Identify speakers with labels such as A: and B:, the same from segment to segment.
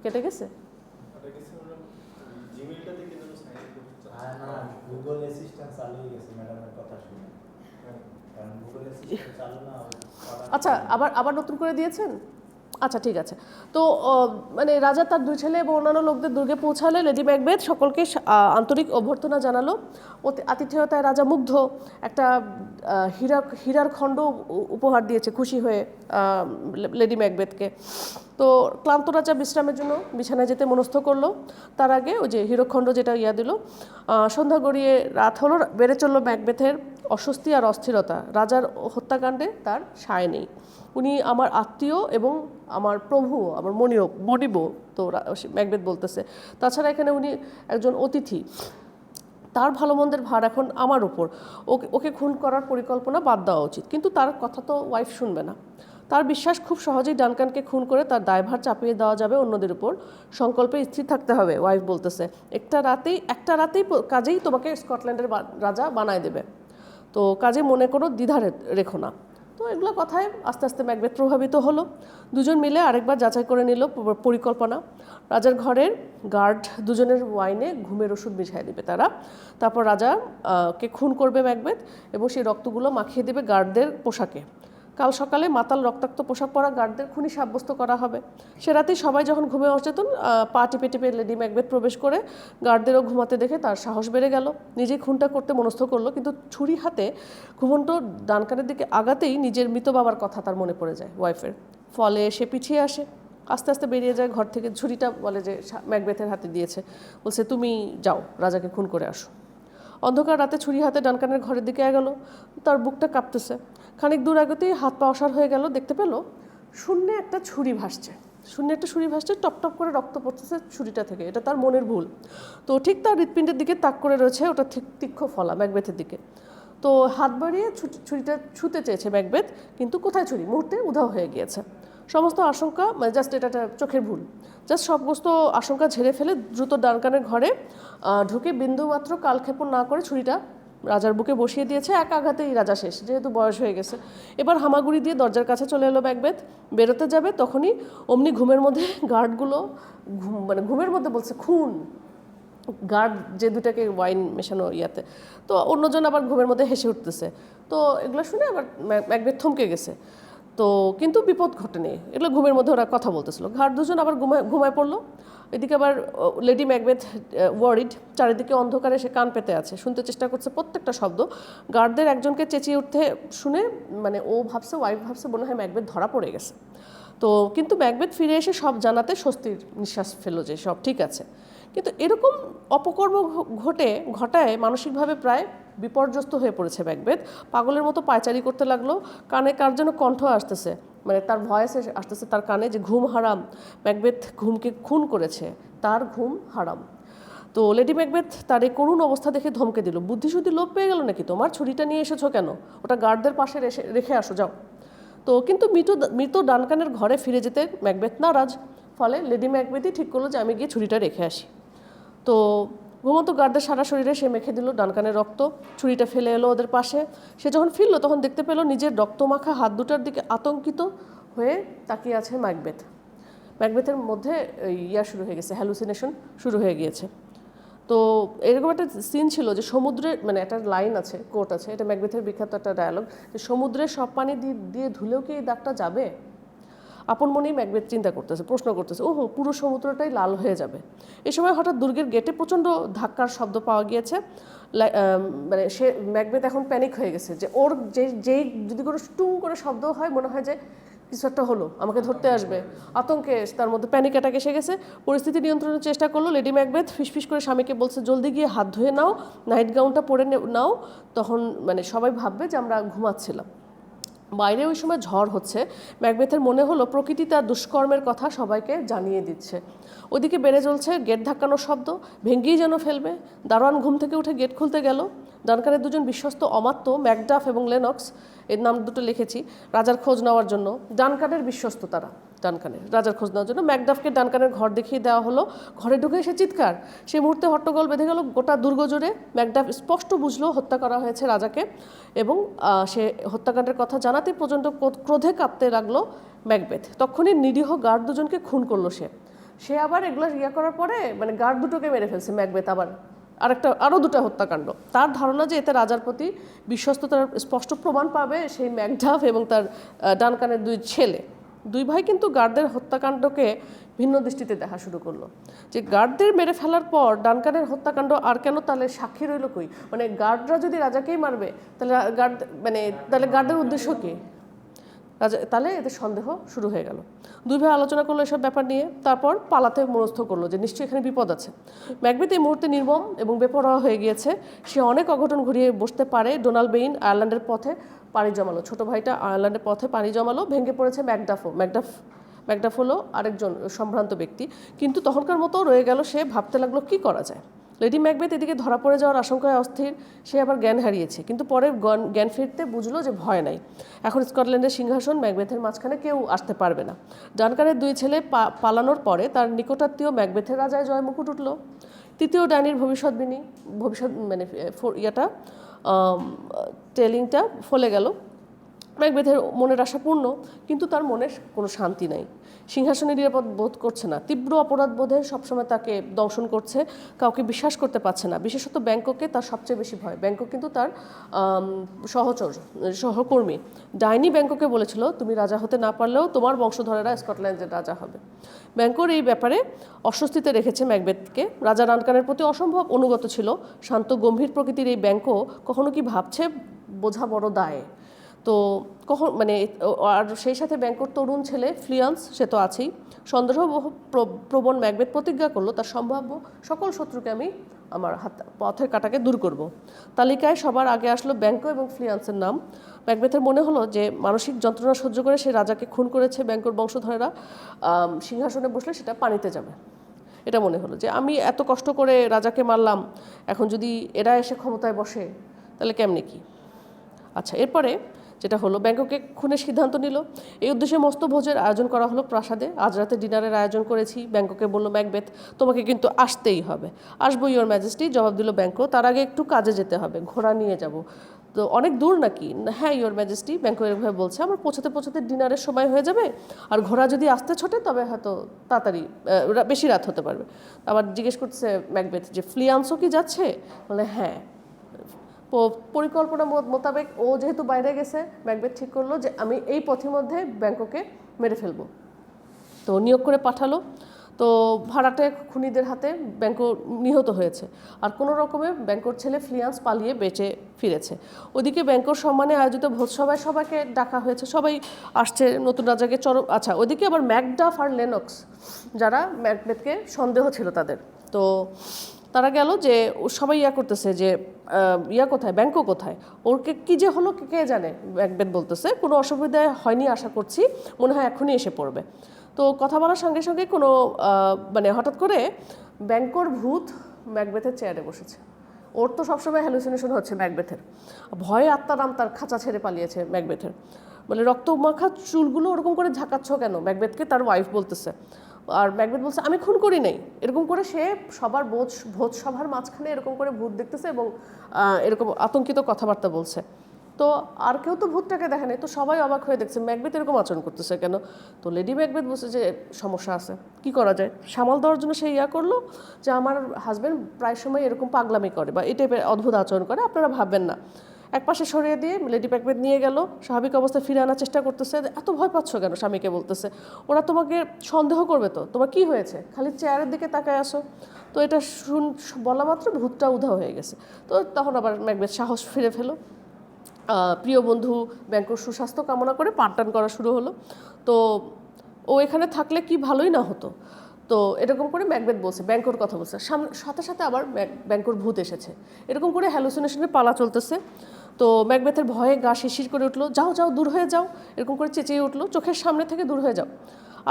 A: কেটে গেছে?
B: Google assistant চালু হয়ে গেছে ম্যাডামের কথা শুনে, কারণ গুগল অ্যাসিস্ট্যান্ট চালু না
A: আচ্ছা, আবার নতুন করে দিয়েছেন? আচ্ছা, ঠিক আছে। তো মানে রাজা তার 2 ছেলে এবং অন্যান্য লোকদের দুর্গে পৌঁছালে লেডি ম্যাকবেথ সকলকে আন্তরিক অভ্যর্থনা জানালো। আতিথেয়তায় রাজা মুগ্ধ। একটা হীরার খণ্ড উপহার দিয়েছে খুশি হয়ে লেডি ম্যাকবেথকে। তো ক্লান্ত রাজা বিশ্রামের জন্য বিছানায় যেতে মনস্থ করলো। তার আগে ওই যে হীরকখণ্ড যেটা দিল, সন্ধ্যা গড়িয়ে রাত হলো। বেড়ে চলল ম্যাকবেথের অস্বস্তি আর অস্থিরতা। রাজার হত্যাকাণ্ডে তার সায় নেই। উনি আমার আত্মীয় এবং আমার প্রভু, আমার মনিব, তো ম্যাকবেথ বলতেছে। তাছাড়া এখানে উনি একজন অতিথি, তার ভালো মন্দের ভার এখন আমার উপর। ওকে খুন করার পরিকল্পনা বাদ দেওয়া উচিত। কিন্তু তার কথা তো ওয়াইফ শুনবে না। তার বিশ্বাস খুব সহজেই ডানকানকে খুন করে তার দায়ভার চাপিয়ে দেওয়া যাবে অন্যদের উপর। সংকল্পে স্থির থাকতে হবে, ওয়াইফ বলতেছে। একটা রাতেই কাজেই তোমাকে স্কটল্যান্ডের রাজা বানায় দেবে। তো কাজে মনে করো, দ্বিধা রেখো না। তো এগুলো কথায় আস্তে আস্তে ম্যাকবেথ প্রভাবিত হলো। দুজন মিলে আরেকবার যাচাই করে নিল পরিকল্পনা। রাজার ঘরের গার্ড দুজনের ওয়াইনে ঘুমের ওষুধ মিশিয়ে দেবে তারা। তারপর রাজাকে খুন করবে ম্যাকবেথ এবং সেই রক্তগুলো মাখিয়ে দেবে গার্ডদের পোশাকে। কাল সকালে মাতাল রক্তাক্ত পোশাক পরা গার্ডদের খুনি সাব্যস্ত করা হবে। সে রাতেই সবাই যখন ঘুমে অচেতন, পা টিপে টিপে লেডি ম্যাকবেথ প্রবেশ করে গার্ডদেরও ঘুমাতে দেখে তার সাহস বেড়ে গেল। নিজে খুনটা করতে মনস্থ করলো, কিন্তু ছুরি হাতে ঘুমন্ত ডানকানের দিকে আগাতেই নিজের মৃত বাবার কথা তার মনে পড়ে যায় ওয়াইফের। ফলে সে পিছিয়ে আসে, আস্তে আস্তে বেরিয়ে যায় ঘর থেকে। ছুরিটা বলে যে ম্যাকবেথের হাতে দিয়েছে, বলছে তুমি যাও রাজাকে খুন করে আসো। অন্ধকার রাতে ছুরি হাতে ডানকানের ঘরের দিকে এগোল। তার বুকটা কাঁপতেছে। খানিক দূর আগতেই হাত পা অসাড় হয়ে গেল। দেখতে পেল শূন্যে একটা ছুরি ভাসছে। টপ টপ করে রক্ত পড়তেছে ছুরিটা থেকে। এটা তার মনের ভুল। তো ঠিক তার হৃৎপিণ্ডের দিকে তাক করে রয়েছে ওটা ঠিক তীক্ষ্ণ ফলা ম্যাকবেথের দিকে। তো হাত বাড়িয়ে ছুরিটা ছুঁতে চেয়েছে ম্যাকবেথ, কিন্তু কোথায় ছুরি? মুহূর্তে উধাও হয়ে গিয়েছে। সমস্ত আশঙ্কা, মানে জাস্ট এটা চোখের ভুল, জাস্ট সমস্ত আশঙ্কা ঝেড়ে ফেলে দ্রুত ডানকানের ঘরে ঢুকে বিন্দুমাত্র কালক্ষেপণ না করে ছুরিটা রাজার বুকে বসিয়ে দিয়েছে। এক আঘাতেই রাজা শেষ, যেহেতু বয়স হয়ে গেছে। এবার হামাগুড়ি দিয়ে দরজার কাছে চলে এলো ম্যাকবেথ। বেরোতে যাবে তখনই অমনি ঘুমের মধ্যে গার্ডগুলো মানে ঘুমের মধ্যে বলছে খুন। গার্ড যে দুটাকে ওয়াইন মেশানো তো অন্যজন আবার ঘুমের মধ্যে হেসে উঠতেছে। তো এগুলো শুনে আবার ম্যাকবেথ থমকে গেছে। তো কিন্তু বিপদ ঘটেনি, এগুলো ঘুমের মধ্যে ওরা কথা বলতেছিল। গার্ড দুজন আবার ঘুমায় পড়লো। এদিকে আবার লেডি ম্যাকবেথ ওয়ারিড, চারিদিকে অন্ধকারে সে কান পেতে আছে, শুনতে চেষ্টা করছে প্রত্যেকটা শব্দ। গার্ডদের একজনকে চেঁচিয়ে উঠতে শুনে মানে ওয়াইফ ভাবছে মনে হয় ম্যাকবেথ ধরা পড়ে গেছে। তো কিন্তু ম্যাকবেথ ফিরে এসে সব জানাতে স্বস্তির নিঃশ্বাস ফেলল যে সব ঠিক আছে। কিন্তু এরকম অপকর্ম ঘটায় মানসিকভাবে প্রায় বিপর্যস্ত হয়ে পড়েছে ম্যাকবেথ। পাগলের মতো পায়চারি করতে লাগলো। কানে কার যেন কণ্ঠ আসতেছে, মানে তার ভয়েসে আসতেছে তার কানে যে ঘুম হারাম, ম্যাকবেথ ঘুমকে খুন করেছে, তার ঘুম হারাম। তো লেডি ম্যাকবেথ তার এই করুণ অবস্থা দেখে ধমকে দিল, বুদ্ধিশুদ্ধি লোপ পেয়ে গেল নাকি তোমার? ছুরিটা নিয়ে এসেছো কেন? ওটা গার্ডদের পাশে রেখে আসো, যাও। তো কিন্তু মৃত ডানকানের ঘরে ফিরে যেতে ম্যাকবেথ নারাজ। ফলে লেডি ম্যাকবেথই ঠিক করলো যে আমি গিয়ে ছুরিটা রেখে আসি। তো ঘুমন্ত গার্ডদের সারা শরীরে সে মেখে দিল ডানকানের রক্ত। ছুরিটা ফেলে এলো ওদের পাশে। সে যখন ফিরল তখন দেখতে পেল নিজের রক্তমাখা হাত দুটার দিকে আতঙ্কিত হয়ে তাকিয়ে আছে ম্যাকবেথ। ম্যাকবেথের মধ্যে শুরু হয়ে গেছে, হ্যালুসিনেশন শুরু হয়ে গিয়েছে। তো এরকম একটা সিন ছিল যে সমুদ্রের, মানে একটা লাইন আছে, কোট আছে, এটা ম্যাকবেথের বিখ্যাত একটা ডায়ালগ, যে সমুদ্রের সব পানি দিয়ে ধুলেও কি এই দাগটা যাবে? আপন মনেই ম্যাকবেথ চিন্তা করতেছে, প্রশ্ন করতেছে, ওহো পুরো সমুদ্রটাই লাল হয়ে যাবে। এই সময় হঠাৎ দুর্গের গেটে প্রচণ্ড ধাক্কার শব্দ পাওয়া গিয়েছে। মানে সে ম্যাকবেথ এখন প্যানিক হয়ে গেছে যে ওর যেই যদি কোনো টুং করে শব্দ হয় মনে হয় যে কিছু একটা হলো, আমাকে ধরতে আসবে। আতঙ্কে তার মধ্যে প্যানিক অ্যাটাক এসে গেছে। পরিস্থিতি নিয়ন্ত্রণের চেষ্টা করলো। লেডি ম্যাকবেথ ফিসফিস করে স্বামীকে বলছে, জলদি গিয়ে হাত ধুয়ে নাও, নাইট গাউনটা পরে নাও, তখন মানে সবাই ভাববে যে আমরা ঘুমাচ্ছিলাম। বাইরে ওই সময় ঝড় হচ্ছে। ম্যাকবেথের মনে হলো প্রকৃতি তার দুষ্কর্মের কথা সবাইকে জানিয়ে দিচ্ছে। ওদিকে বেড়ে চলছে গেট ধাক্কানোর শব্দ, ভেঙ্গেই যেন ফেলবে। দারোয়ান ঘুম থেকে উঠে গেট খুলতে গেল। ডানকানের দুজন বিশ্বস্ত অমাত্য, ম্যাকডাফ এবং লেনক্স, এর নাম দুটো লিখেছি, রাজার খোঁজ নেওয়ার জন্য। ডানকানের বিশ্বস্ত তারা, ডানকানের রাজার খোঁজ নেওয়ার জন্য। ম্যাকডাফকে ডানকানের ঘর দেখিয়ে দেওয়া হলো। ঘরে ঢুকে সে চিৎকার। সেই মুহূর্তে হট্টগোল বেঁধে গেল গোটা দুর্গ জুড়ে। ম্যাকডাফ স্পষ্ট বুঝলো হত্যা করা হয়েছে রাজাকে, এবং সে হত্যাকাণ্ডের কথা জানাতেই প্রচণ্ড ক্রোধে কাঁপতে লাগলো ম্যাকবেথ। তখনই নিরীহ গার্ড দুজনকে খুন করলো সে। সে আবার এগুলো করার পরে মানে গার্ড দুটোকে মেরে ফেলছে ম্যাকবেথ আবার আরও দুটো হত্যাকাণ্ড। তার ধারণা যে এতে রাজার প্রতি বিশ্বস্ততার স্পষ্ট প্রমাণ পাবে সেই ম্যাকডাফ এবং তার ডানকানের দুই ভাই কিন্তু গার্ডদের হত্যাকাণ্ডকে ভিন্ন দৃষ্টিতে দেখা শুরু করলো, যে গার্ডদের মেরে ফেলার পর ডানকানের হত্যাকাণ্ড আর কেন, তাহলে সাক্ষী রইল কই? মানে গার্ডরা যদি রাজাকেই মারবে তাহলে তাহলে গার্ডের উদ্দেশ্য কী? তাহলে এদের সন্দেহ শুরু হয়ে গেল। দুই ভাই আলোচনা করলো এসব ব্যাপার নিয়ে, তারপর পালাতে মনস্থ করলো যে নিশ্চয়ই এখানে বিপদ আছে। ম্যাকবেথ এই মুহূর্তে নির্মম এবং বেপরোয়া হয়ে গিয়েছে। সে অনেক অঘটন ঘুরিয়ে বসতে পারে। ডোনাল্ড বেইন আয়ারল্যান্ডের পথে পাড়ি জমালো, ছোট ভাইটা আয়ারল্যান্ডের পথে পাড়ি জমালো। ভেঙে পড়েছে ম্যাকডাফ হলো আরেকজন সম্ভ্রান্ত ব্যক্তি, কিন্তু তখনকার মতো রয়ে গেল। সে ভাবতে লাগলো কি করা যায়। লেডি ম্যাকবেথ এদিকে ধরা পড়ে যাওয়ার আশঙ্কায় অস্থির। সে আবার জ্ঞান হারিয়েছে, কিন্তু পরে জ্ঞান ফিরতে বুঝলো যে ভয় নাই। এখন স্কটল্যান্ডের সিংহাসন ম্যাকবেথের মাঝখানে কেউ আসতে পারবে না। ডানকানের দুই ছেলে পালানোর পরে তার নিকটাত্মীয় ম্যাকবেথের রাজায় জয় মুকুট উঠল। তৃতীয় ডাইনির ভবিষ্যৎ মানে টেলিংটা ফলে গেল। ম্যাকবেথের মনের আশা পূর্ণ, কিন্তু তার মনে কোনো শান্তি নাই। সিংহাসনে নিরাপদ বোধ করছে না। তীব্র অপরাধ বোধে সবসময় তাকে দংশন করছে। কাউকে বিশ্বাস করতে পারছে না, বিশেষত ব্যাংককে তার সবচেয়ে বেশি ভয়। ব্যাংকক কিন্তু তার সহকর্মী। ডাইনি ব্যাংককে বলেছিল, তুমি রাজা হতে না পারলেও তোমার বংশধরেরা স্কটল্যান্ডের রাজা হবে। ব্যাংকর এই ব্যাপারে অস্বস্তিতে রেখেছে ম্যাকবেথকে। রাজা ডানকানের প্রতি অসম্ভব অনুগত ছিল। শান্ত গম্ভীর প্রকৃতির এই ব্যাংক কখনো কি ভাবছে বোঝা বড় দায়। তো মানে আর সেই সাথে ব্যাংকর তরুণ ছেলে ফ্লিয়ান্স, সে তো আছেই। সন্দেহ প্রবণ ম্যাকবেথ প্রতিজ্ঞা করলো, তার সম্ভাব্য সকল শত্রুকে আমি আমার পথের কাটাকে দূর করব। তালিকায় সবার আগে আসলো ব্যাংকো এবং ফ্লিয়ান্সের নাম। ম্যাকবেথের মনে হলো যে মানসিক যন্ত্রণা সহ্য করে সে রাজাকে খুন করেছে। ব্যাংকর বংশধরেরা সিংহাসনে বসলে সেটা পানিতে যাবে। এটা মনে হলো যে আমি এত কষ্ট করে রাজাকে মারলাম, এখন যদি এরা এসে ক্ষমতায় বসে তাহলে কেমনে কি। আচ্ছা, এরপরে যেটা হলো ব্যাংককে খুনের সিদ্ধান্ত নিল। এই উদ্দেশ্যে মস্ত ভোজের আয়োজন করা হলো প্রাসাদে। আজ রাতে ডিনারের আয়োজন করেছি। ব্যাংককে বলল ম্যাকবেথ, তোমাকে কিন্তু আসতেই হবে। আসবো ইওর ম্যাজেস্টি, জবাব দিল ব্যাংকো। তার আগে একটু কাজে যেতে হবে, ঘোড়া নিয়ে যাব। তো অনেক দূর নাকি? হ্যাঁ ইওর ম্যাজেস্টি, ব্যাংকো এরভাবে বলছে। আমার পৌঁছাতে ডিনারের সময় হয়ে যাবে, আর ঘোড়া যদি আসতে ছোটে তবে হয়তো তাড়াতাড়ি বেশি রাত হতে পারবে। আবার জিজ্ঞেস করছে ম্যাকবেথ যে ফ্লিয়ান্সও কি যাচ্ছে? বলে হ্যাঁ। পরিকল্পনা মোতাবেক ও যেহেতু বাইরে গেছে, ম্যাকবেথ ঠিক করলো যে আমি এই পথের মধ্যে ব্যাংককে মেরে ফেলবো। তো নিয়োগ করে পাঠালো। তো ভাড়াটে খুনিদের হাতে ব্যাংকো নিহত হয়েছে, আর কোনো রকমে ব্যাংকর ছেলে ফ্লিয়ান্স পালিয়ে বেঁচে ফিরেছে। ওদিকে ব্যাংকর সম্মানে আয়োজিত ভোজসভায় সবাইকে ডাকা হয়েছে, সবাই আসছে নতুন রাজাকে আচ্ছা, ওদিকে আবার ম্যাকডাফ আর লেনক্স, যারা ম্যাকবেথকে সন্দেহ ছিল তাদের, তো তারা গেল যে সবাই করতেছে যে কোথায়, ব্যাংকো কোথায়, ওরকে কী যে হলো কে জানে। ম্যাকবেথ বলতেছে কোনো অসুবিধা হয়নি, আশা করছি, মনে হয় এখনই এসে পড়বে। তো কথা বলার সঙ্গে সঙ্গে কোনো মানে হঠাৎ করে ব্যাংকর ভূত ম্যাকবেথের চেয়ারে বসেছে। ওর তো সবসময় হ্যালুসিনেশন হচ্ছে ম্যাকবেথের। ভয়ে আত্মারাম তার খাঁচা ছেড়ে পালিয়েছে ম্যাকবেথের। মানে রক্তমাখা চুলগুলো ওরকম করে ঝাঁকাচ্ছ কেন, ম্যাকবেথকে তার ওয়াইফ বলতেছে। আর ম্যাকবেথ বলছে আমি খুন করি নাই। এরকম করে সে সবার ভোজ সভার মাঝখানে এরকম করে ভূত দেখতেছে এবং এরকম আতঙ্কিত কথাবার্তা বলছে। তো আর কেউ তো ভূতটাকে দেখে নাই, তো সবাই অবাক হয়ে দেখছে ম্যাকবেথ এরকম আচরণ করতেছে কেন। তো লেডি ম্যাকবেথ বলছে যে সমস্যা আছে, কি করা যায়। সামাল দেওয়ার জন্য সে করলো যে আমার হাজব্যান্ড প্রায় সময় এরকম পাগলামি করে বা এই টাইপের অদ্ভুত আচরণ করে, আপনারা ভাববেন না। এক পাশে সরিয়ে দিয়ে লেডি ম্যাকবেথ নিয়ে গেল, স্বাভাবিক অবস্থায় ফিরে আনার চেষ্টা করতেছে। এত ভয় পাচ্ছ কেন, স্বামীকে বলতেছে, ওরা তোমাকে সন্দেহ করবে তো, তোমার কি হয়েছে, খালি চেয়ারের দিকে তাকায় আসো। তো এটা বলা মাত্র ভূতটা উধাও হয়ে গেছে। তো তখন আবার ম্যাকবেথ সাহস ফিরে ফেলো। প্রিয় বন্ধু ব্যাংকর সুস্বাস্থ্য কামনা করে পাঠটান করা শুরু হলো। তো ও এখানে থাকলে কি ভালোই না হতো। তো এরকম করে ম্যাকবেথ বলছে, ব্যাংকর কথা বলছে, সাথে সাথে আবার ব্যাংকর ভূত এসেছে। এরকম করে হ্যালুসিনেশনের পালা চলতেছে। তো ম্যাকবেথের ভয়ে গা শিরশির করে উঠলো, যাও যাও দূর হয়ে যাও, এরকম করে চেঁচিয়ে উঠলো, চোখের সামনে থেকে দূর হয়ে যাও।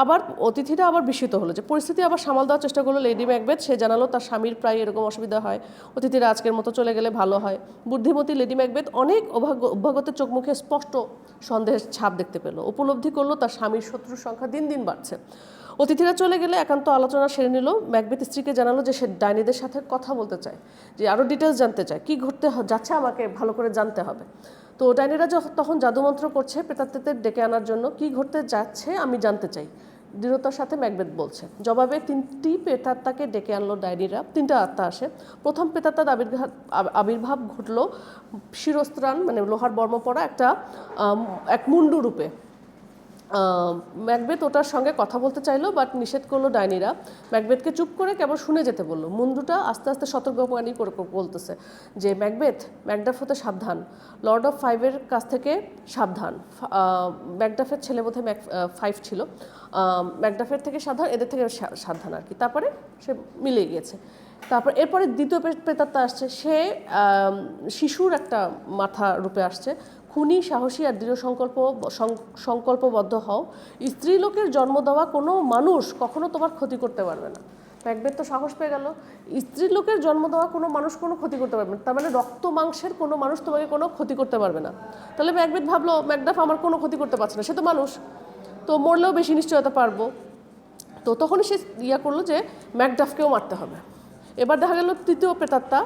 A: আবার অতিথিরা আবার বিস্মিত হলো, যে পরিস্থিতি আবার সামাল দেওয়ার চেষ্টা করলো লেডি ম্যাকবেথ। সে জানালো তার স্বামীর প্রায় এরকম অসুবিধা হয়, অতিথিরা আজকের মতো চলে গেলে ভালো হয়। বুদ্ধিমতী লেডি ম্যাকবেথ অনেক অভ্যাগতের চোখ মুখে স্পষ্ট সন্দেহের ছাপ দেখতে পেল। উপলব্ধি করলো তার স্বামীর শত্রুর সংখ্যা দিন দিন বাড়ছে। অতিথিরা চলে গেলে একান্ত আলোচনা সেরে নিল। ম্যাকবেথ স্ত্রীকে জানালো যে সে ডাইনিদের সাথে কথা বলতে চায়, যে আরও ডিটেলস জানতে চায়, কী ঘটতে যাচ্ছে আমাকে ভালো করে জানতে হবে। তো ডাইনিরা তখন জাদুমন্ত্র করছে প্রেতাত্মাদের ডেকে আনার জন্য। কী ঘটতে যাচ্ছে আমি জানতে চাই, দৃঢ়তার সাথে ম্যাকবেথ বলছে। জবাবে 3টি প্রেতাত্মাকে ডেকে আনলো ডাইনিরা। 3টা আত্মা আসে। প্রথম প্রেতাত্মার আবির্ভাব ঘটলো শিরস্ত্রাণ মানে লোহার বর্ম পরা এক মুন্ডু রূপে। ম্যাকবেথ ওটার সঙ্গে কথা বলতে চাইলো, বাট নিষেধ করলো ডাইনিরা। ম্যাকবেথকে চুপ করে কেবল শুনে যেতে বললো। মুন্ডুটা আস্তে আস্তে সতর্কবাণী করে বলতেছে যে ম্যাকবেথ, ম্যাকডাফ হতে সাবধান, লর্ড অফ ফাইভের কাছ থেকে সাবধান। ম্যাকডাফের ছেলে বোধহয় ফাইভ ছিল। ম্যাকডাফের থেকে সাবধান, এদের থেকে সাবধান আর কি। তারপরে সে মিলে গিয়েছে। তারপর এরপরে দ্বিতীয় প্রেতাত্মা আসছে। সে শিশুর একটা মাথা রূপে আসছে। খুনি, সাহসী আর দৃঢ় সংকল্পবদ্ধ হও। স্ত্রীলোকের জন্ম দেওয়া কোনো মানুষ কখনো তোমার ক্ষতি করতে পারবে না। ম্যাকবেথ তো সাহস পেয়ে গেল, স্ত্রীলোকের জন্ম দেওয়া কোনো মানুষ কোনো ক্ষতি করতে পারবে না, তার মানে রক্ত মাংসের কোনো মানুষ তোমাকে কোনো ক্ষতি করতে পারবে না। তাহলে ম্যাকবেথ ভাবলো ম্যাকডাফ আমার কোনো ক্ষতি করতে পারছে না, সে তো মানুষ, তো মরলেও বেশি নিশ্চয়তা পারবো। তো তখনই সে করলো যে ম্যাকডাফকেও মারতে হবে। এবার দেখা গেল তৃতীয় প্রেতাত্মা।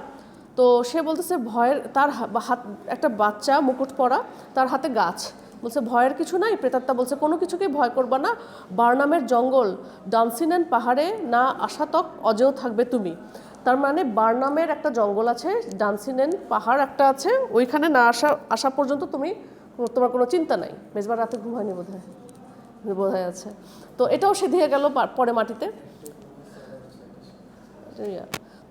A: তো সে বলতেছে ভয়ের, তার হাত একটা বাচ্চা মুকুট পরা, তার হাতে গাছ, বলছে ভয়ের কিছু নাই। প্রেতাত্মা বলছে কোনো কিছুকেই ভয় করবা না, বার্নামের জঙ্গল ডানসিনেন পাহাড়ে না আসা তক অজেয় থাকবে তুমি। তার মানে বার্নামের একটা জঙ্গল আছে, ডানসিনেন পাহাড় একটা আছে, ওইখানে না আসা পর্যন্ত তোমার কোনো চিন্তা নাই। মেজবার রাতে ঘুমায়নি বোধহয় আছে। তো এটাও সে দিয়ে গেল পরে মাটিতে।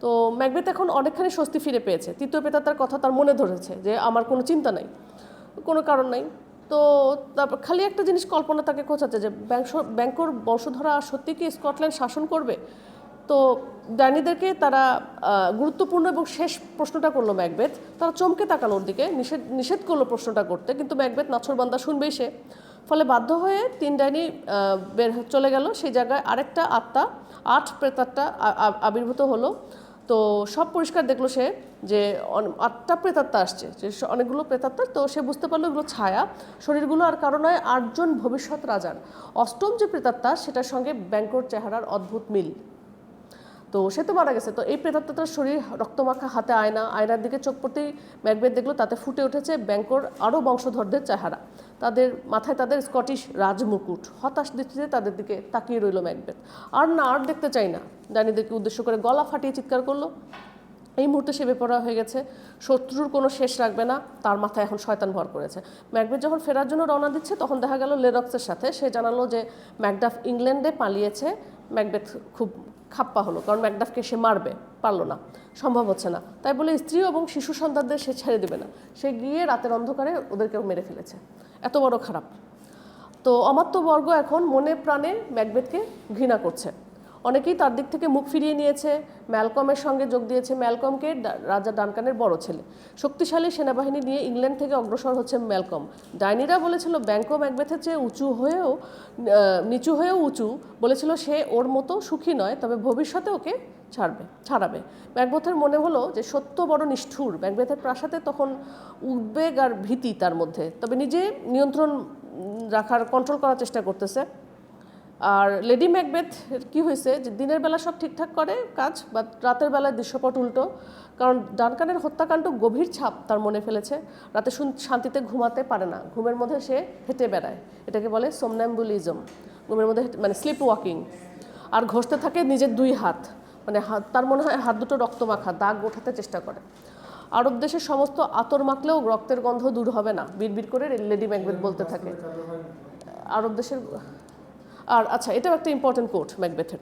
A: তো ম্যাকবেথ এখন অনেকখানি স্বস্তি ফিরে পেয়েছে। তৃতীয় প্রেতাত্মার কথা তার মনে ধরেছে যে আমার কোনো চিন্তা নাই, কোনো কারণ নাই। তো তারপর খালি একটা জিনিস কল্পনা তাকে খোঁচাচ্ছে যে ব্যাংকর বংশধরা সত্যি কি স্কটল্যান্ড শাসন করবে। তো ডাইনিদেরকে তারা গুরুত্বপূর্ণ এবং শেষ প্রশ্নটা করলো ম্যাকবেথ। তারা চমকে তাকালো ওর দিকে, নিষেধ করলো প্রশ্নটা করতে, কিন্তু ম্যাকবেথ নাছোড়বান্দা শুনবেই সে। ফলে বাধ্য হয়ে 3 ডাইনি চলে গেল। সেই জায়গায় আরেকটা আত্মা 8 প্রেতাত্মা আবির্ভূত হলো। তো সব পরিষ্কার দেখলো সে যে 8টা প্রেতাত্মা আসছে, যে অনেকগুলো প্রেতাত্মা। তো সে বুঝতে পারলো এগুলো ছায়া, শরীরগুলো আর কারো নয় 8 জন ভবিষ্যৎ রাজার। অষ্টম যে প্রেতাত্মা সেটার সঙ্গে ব্যাংকর চেহারার অদ্ভুত মিল। তো সে তো মারা গেছে। তো এই প্রেতাত্মাটার শরীর রক্তমাখা, হাতে আয়নার দিকে চোখ পড়তেই ম্যাকবেথ দেখলো তাতে ফুটে উঠেছে ব্যাংকর আরও বংশধরদের চেহারা। তাদের মাথায় তাদের স্কটিশ রাজমুকুট। হতাশ দৃষ্টিতে তাদের দিকে তাকিয়ে রইল ম্যাকবেথ। আর দেখতে চাই না, ডাইনিদেরকে উদ্দেশ্য করে গলা ফাটিয়ে চিৎকার করলো। এই মুহূর্তে সে বেপরোয়া হয়ে গেছে, শত্রুর কোনো শেষ রাখবে না, তার মাথায় এখন শয়তান ভর করেছে। ম্যাকবেথ যখন ফেরার জন্য রওনা দিচ্ছে তখন দেখা গেল লেনক্সের সাথে। সে জানালো যে ম্যাকডাফ ইংল্যান্ডে পালিয়েছে। ম্যাকবেথ খুব খাপ্পা হলো, কারণ ম্যাকডাফকে সে মারবে পারলো না, সম্ভব হচ্ছে না। তাই বলে স্ত্রী এবং শিশু সন্তানদের সে ছেড়ে দেবে না। সে গিয়ে রাতের অন্ধকারে ওদেরকেও মেরে ফেলেছে। এত বড় খারাপ। তো অমাত্যবর্গ এখন মনে প্রাণে ম্যাকবেথকে ঘৃণা করছে। অনেকেই তার দিক থেকে মুখ ফিরিয়ে নিয়েছে, ম্যালকমের সঙ্গে যোগ দিয়েছে। ম্যালকমকে রাজা ডানকানের বড় ছেলে, শক্তিশালী সেনাবাহিনী নিয়ে ইংল্যান্ড থেকে অগ্রসর হচ্ছে ম্যালকম। ডাইনিরা বলেছিল ব্যাংকো ম্যাকবেথের চেয়ে নিচু হয়েও উঁচু, বলেছিল সে ওর মতো সুখী নয়, তবে ভবিষ্যতে ওকে ছাড়াবে। ম্যাকবেথের মনে হলো যে সত্য বড় নিষ্ঠুর। ম্যাকবেথের প্রাসাদে তখন উদ্বেগ আর ভীতি তার মধ্যে, তবে নিজে নিয়ন্ত্রণ কন্ট্রোল করার চেষ্টা করতেছে। আর লেডি ম্যাকবেথ কি হয়েছে যে দিনের বেলা সব ঠিকঠাক করে কাজ, বা রাতের বেলায় দৃশ্যপট উল্টো। কারণ ডানকানের হত্যাকাণ্ড গভীর ছাপ তার মনে ফেলেছে। রাতে শান্তিতে ঘুমাতে পারে না, ঘুমের মধ্যে সে হেঁটে বেড়ায়। এটাকে বলে সোমন্যাম্বুলিজম, ঘুমের মধ্যে মানে স্লিপ ওয়াকিং। আর ঘষতে থাকে নিজের 2 হাত, মানে তার মনে হয় হাত দুটো রক্তমাখা, দাগ ওঠাতে চেষ্টা করে। আরব দেশের সমস্ত আতর মাখলেও রক্তের গন্ধ দূর হবে না, বিড়বিড় করে লেডি ম্যাকবেথ বলতে থাকে। আরব দেশের আর আচ্ছা, এটাও একটা ইম্পর্টেন্ট কোট ম্যাকবেথের।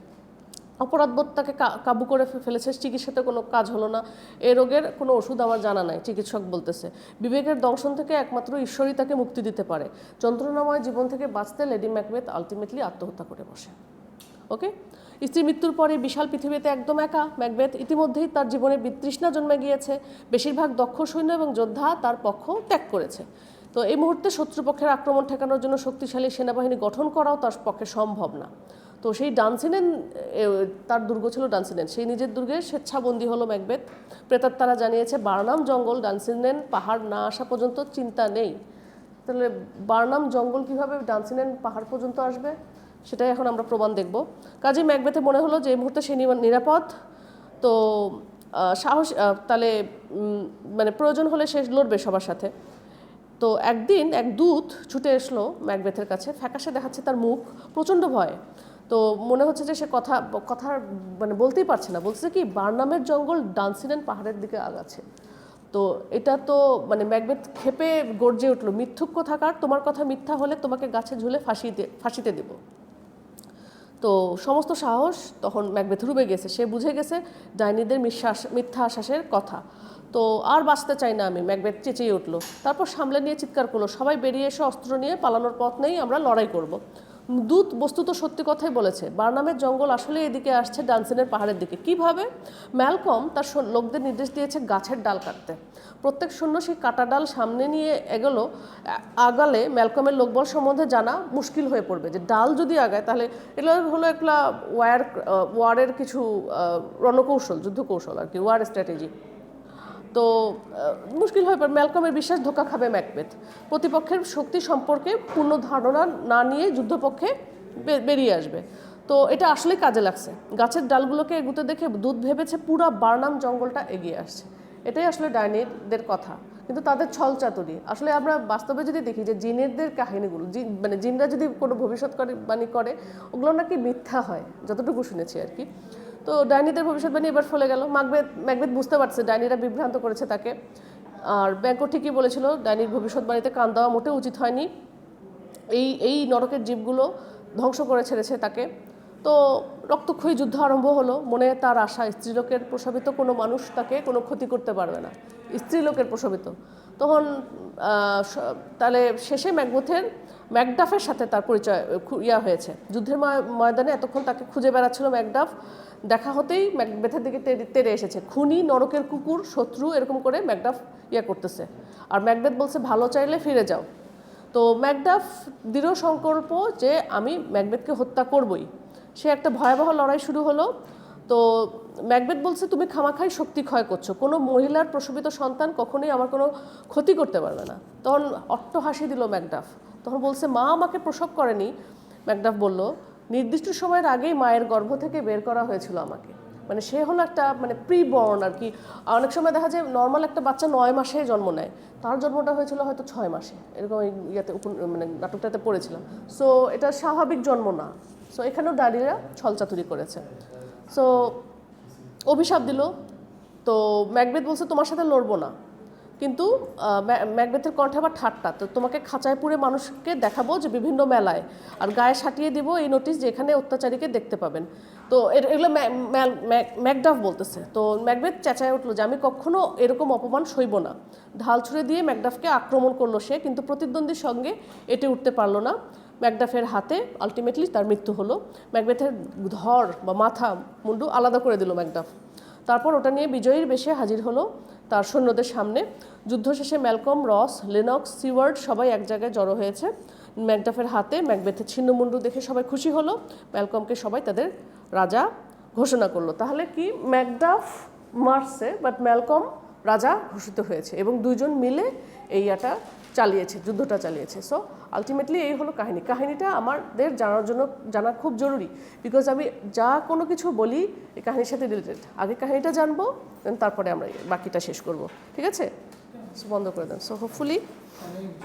A: অপরাধবোধ তাকে কাবু করে ফেলেছে, চিকিৎসাতে কোনো কাজ হলো না। এই রোগের কোনো ওষুধ আমার জানা নাই, চিকিৎসক বলতেছে। বিবেকের দংশন থেকে একমাত্র ঈশ্বরই তাকে মুক্তি দিতে পারে। যন্ত্রণাময় জীবন থেকে বাঁচতে লেডি ম্যাকবেথ আলটিমেটলি আত্মহত্যা করে বসে। ওকে, স্ত্রীর মৃত্যুর পরে বিশাল পৃথিবীতে একদম একা ম্যাকবেথ। ইতিমধ্যেই তার জীবনে বিতৃষ্ণা জন্মে গিয়েছে। বেশিরভাগ দক্ষ সৈন্য এবং যোদ্ধা তার পক্ষ ত্যাগ করেছে। তো এই মুহূর্তে শত্রুপক্ষের আক্রমণ ঠেকানোর জন্য শক্তিশালী সেনাবাহিনী গঠন করাও তার পক্ষে সম্ভব না। তো সেই ডানসিনেন, তার দুর্গ ছিল ডানসিনেন, সেই নিজের দুর্গে স্বেচ্ছাবন্দী হলো ম্যাকবেথ। প্রেতাত্মারা জানিয়েছে বার্নাম জঙ্গল ডানসিনেন পাহাড় না আসা পর্যন্ত চিন্তা নেই। তাহলে বার্নাম জঙ্গল কিভাবে ডানসিনেন পাহাড় পর্যন্ত আসবে, সেটাই এখন আমরা প্রমাণ দেখব। কাজেই ম্যাকবেথে মনে হলো যে এই মুহূর্তে সে নিরাপদ। তো সাহস, তাহলে মানে প্রয়োজন হলে সে লড়বে সবার সাথে। তো একদিন এক দূত ছুটে এসলো ম্যাকবেথের কাছে, ফ্যাকাশে দেখাচ্ছে তার মুখ, প্রচণ্ড ভয়। তো মনে হচ্ছে যে সে কথা মানে বলতেই পারছে না, বলছে কি বার্নামের জঙ্গল ডানসিনেন পাহাড়ের দিকে আগাচ্ছে। তো এটা তো মানে ম্যাকবেথ ক্ষেপে গর্জে উঠলো, মিথ্যুক কোথাকার, তোমার কথা মিথ্যা হলে তোমাকে গাছে ঝুলে ফাঁসিতে দেব। তো সমস্ত সাহস তখন ম্যাকবেথ ডুবে গেছে, সে বুঝে গেছে ডাইনিদের মিথ্যা আশ্বাসের কথা। তো আর বাঁচতে চাই না আমি, ম্যাকবেথ চেঁচিয়ে উঠলো। তারপর সামলে নিয়ে চিৎকার করলো, সবাই বেরিয়ে এসে অস্ত্র নিয়ে পালানোর পথ নেই, আমরা লড়াই করব। দূত বস্তুত সত্যি কথাই বলেছে, বার্নামের জঙ্গল আসলে এদিকে আসছে ডানসিনের পাহাড়ের দিকে। কিভাবে? ম্যালকম তার লোকদের নির্দেশ দিয়েছে গাছের ডাল কাটতে। প্রত্যেক সৈন্য সেই কাটা ডাল সামনে নিয়ে আগালে ম্যালকমের লোকবল সম্বন্ধে জানা মুশকিল হয়ে পড়বে, যে ডাল যদি আগায় তাহলে এটা হলো একটা ওয়ারের কিছু রণকৌশল, যুদ্ধকৌশল আর কি, ওয়ার স্ট্র্যাটেজি। তো মুশকিল হয়ে পড়ে, ম্যালকমের বিশ্বাস ধোঁকা খাবে ম্যাকবেথ। প্রতিপক্ষের শক্তি সম্পর্কে পূর্ণ ধারণা না নিয়ে যুদ্ধপক্ষে বেরিয়ে আসবে। তো এটা আসলে কাজে লাগছে। গাছের ডালগুলোকে এগুতে দেখে দূত ভেবেছে পুরো বার্নাম জঙ্গলটা এগিয়ে আসছে। এটাই আসলে ডাইনিদের কথা, কিন্তু তাদের ছলচাতুরি। আসলে আমরা বাস্তবে যদি দেখি যে জিনেরদের কাহিনীগুলো, মানে জিনরা যদি কোনো ভবিষ্যৎবাণী করে ওগুলো নাকি মিথ্যা হয়, যতটুকু শুনেছি আর কি। তো ডাইনিদের ভবিষ্যৎবাণী এবার ফলে গেল। ম্যাকবেথ বুঝতে পারছে ডাইনিরা বিভ্রান্ত করেছে তাকে। আর ব্যাংকও ঠিকই বলেছিল, ডাইনির ভবিষ্যৎবাণীতে কান দেওয়া মোটেও উচিত হয়নি। এই নরকের জীবগুলো ধ্বংস করে ছেড়েছে তাকে। তো রক্তক্ষয়ী যুদ্ধ আরম্ভ হলো। মনে তার আশা, স্ত্রীলোকের প্রসবিত কোনো মানুষ তাকে কোনো ক্ষতি করতে পারবে না, স্ত্রীলোকের প্রসবিত। তখন তাহলে শেষে ম্যাকডাফের সাথে তার পরিচয় হয়েছে যুদ্ধের ময়দানে। এতক্ষণ তাকে খুঁজে বেড়াচ্ছিল ম্যাকডাফ, দেখা হতেই ম্যাকবেথের দিকে তেড়ে এসেছে। খুনি, নরকের কুকুর, শত্রু, এরকম করে ম্যাকডাফ করতেছে। আর ম্যাকবেথ বলছে ভালো চাইলে ফিরে যাও। তো ম্যাকডাফ দৃঢ় সংকল্প যে আমি ম্যাকবেথকে হত্যা করবই। সে একটা ভয়াবহ লড়াই শুরু হলো। তো ম্যাকবেথ বলছে তুমি খামাখাই শক্তি ক্ষয় করছো, কোনো মহিলার প্রসবিত সন্তান কখনোই আমার কোনো ক্ষতি করতে পারবে না। তখন অট্টহাসি দিল ম্যাকডাফ। তখন বলছে মা আমাকে প্রসব করেনি। ম্যাকডাফ বলল নির্দিষ্ট সময়ের আগেই মায়ের গর্ভ থেকে বের করা হয়েছিল আমাকে। মানে সে হলো একটা মানে প্রিবর্ন আর কি। অনেক সময় দেখা যায় নর্মাল একটা বাচ্চা 9 মাসে জন্ম নেয়, তার জন্মটা হয়েছিল হয়তো 6 মাসে, এরকম মানে নাটকটাতে পড়েছিলাম। সো এটা স্বাভাবিক জন্ম না। সো এখানেও দাঁড়িয়েরা ছলচাতুরি করেছে। সো অভিশাপ দিল। তো ম্যাকবেথ বলছে তোমার সাথে লড়বো না, কিন্তু ম্যাকবেথের কণ্ঠে আবার ঠাট্টা, তো তোমাকে খাঁচায় পুরে মানুষকে দেখাবো যে বিভিন্ন মেলায়, আর গায়ে সাটিয়ে দিব এই নোটিশ যে এখানে অত্যাচারীকে দেখতে পাবেন। তো এগুলো ম্যাকডাফ বলতেছে। তো ম্যাকবেথ চেঁচায় উঠলো যে আমি কখনো এরকম অপমান সইব না। ঢাল ছুঁড়ে দিয়ে ম্যাকডাফকে আক্রমণ করলো সে, কিন্তু প্রতিদ্বন্দ্বীর সঙ্গে এটে উঠতে পারলো না। ম্যাকডাফের হাতে আলটিমেটলি তার মৃত্যু হলো। ম্যাকবেথের ধর বা মাথা মুন্ডু আলাদা করে দিল ম্যাকডাফ। তারপর ওটা নিয়ে বিজয়ীর বেশে হাজির হলো তার সৈন্যদের সামনে। যুদ্ধ শেষে ম্যালকম, রস, লেনক্স, সিওয়ার্ড সবাই এক জায়গায় জড়ো হয়েছে। ম্যাকডাফের হাতে ম্যাকবেথের ছিন্নমুন্ডু দেখে সবাই খুশি হলো। ম্যালকমকে সবাই তাদের রাজা ঘোষণা করলো। তাহলে কি ম্যাকডাফ মারছে, বাট ম্যালকম রাজা ঘোষিত হয়েছে এবং দুইজন মিলে যুদ্ধটা চালিয়েছে। সো আলটিমেটলি এই হলো কাহিনীটা আমাদের জানা খুব জরুরি, বিকজ আমি যা কোনো কিছু বলি এই কাহিনীর সাথে রিলেটেড। আগে কাহিনীটা জানবো, তারপরে আমরা বাকিটা শেষ করব, ঠিক আছে? বন্ধ করে দেন। So hopefully